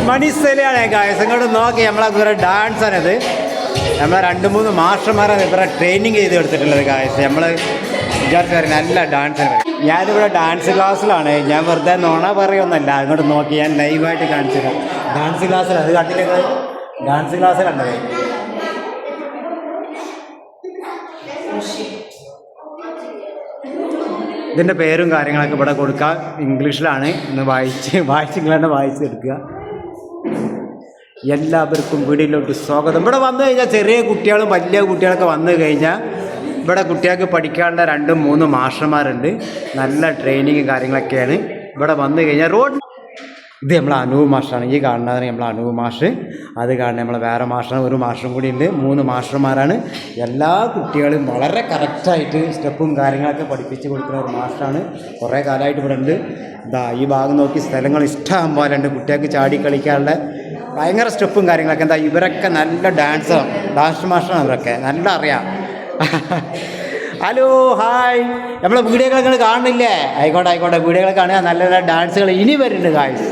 മണിസ്ഥലാണ് guys. ഇങ്ങോട്ട് നോക്കി നമ്മളെ ഇവരെ ഡാൻസാണിത്. നമ്മളെ 2-3 മാസ്റ്റർമാരാണ് ഇവരെ ട്രെയിനിങ് ചെയ്ത് എടുത്തിട്ടുള്ളത് ഗായ്സ്. നമ്മൾ വിചാരിച്ചു നല്ല ഡാൻസാണ്. ഞാനിവിടെ ഡാൻസ് ക്ലാസ്സിലാണ്. ഞാൻ വെറുതെ നോണ പറയുമെന്നല്ല. അങ്ങോട്ട് നോക്കി ഞാൻ ലൈവായിട്ട് കാണിച്ചു തരാം. ഡാൻസ് ക്ലാസ്സിലാണ്. അത് കണ്ടില്ല, ഡാൻസ് ക്ലാസ്സിലാണ്. ഇതിൻ്റെ പേരും കാര്യങ്ങളൊക്കെ ഇവിടെ കൊടുക്കുക. ഇംഗ്ലീഷിലാണ്. ഇന്ന് ഇംഗ്ലീഷ് വായിച്ചെടുക്കുക. എല്ലാവർക്കും വീടിലോട്ട് സ്വാഗതം. ഇവിടെ വന്നു കഴിഞ്ഞാൽ ചെറിയ കുട്ടികളും വലിയ കുട്ടികളൊക്കെ വന്നു കഴിഞ്ഞാൽ ഇവിടെ കുട്ടികൾക്ക് പഠിക്കാനുള്ള 2-3 മാസ്റ്റർമാരുണ്ട്. നല്ല ട്രെയിനിങ് കാര്യങ്ങളൊക്കെയാണ്. ഇവിടെ വന്നു കഴിഞ്ഞാൽ ഇത് നമ്മളെ അനൂപ് മാസ്റ്ററാണ്. ഈ കാണുന്നതാണ് നമ്മളെ അനൂപ് മാസ്റ്റർ. അത് കാണുന്നത് നമ്മളെ വേറെ മാസ്റ്ററാണ്. ഒരു മാസ്റ്ററും കൂടി ഉണ്ട്. 3 മാസ്റ്റർമാരാണ്. എല്ലാ കുട്ടികളും വളരെ കറക്റ്റായിട്ട് സ്റ്റെപ്പും കാര്യങ്ങളൊക്കെ പഠിപ്പിച്ച് കൊടുക്കുന്ന ഒരു മാസ്റ്ററാണ്. കുറേ കാലമായിട്ട് ഇവിടെ ഉണ്ട്. ഈ ഭാഗം നോക്കി സ്ഥലങ്ങൾ ഇഷ്ടം പോലെ ഉണ്ട്. കുട്ടികൾക്ക് ചാടി കളിക്കാനുള്ള ഭയങ്കര സ്റ്റെപ്പും കാര്യങ്ങളൊക്കെ. ഇവരൊക്കെ നല്ല ഡാൻസ് മാസ്റ്ററാണ്. ഇവരൊക്കെ നല്ല അറിയാം. Hello, hi. നമ്മളെ വീഡിയോകൾ നിങ്ങൾ കാണുന്നില്ലേ? ആയിക്കോട്ടെ വീഡിയോകൾ കാണുക. നല്ല നല്ല ഡാൻസുകൾ ഇനി വരുന്നുണ്ട് ഗായ്സ്.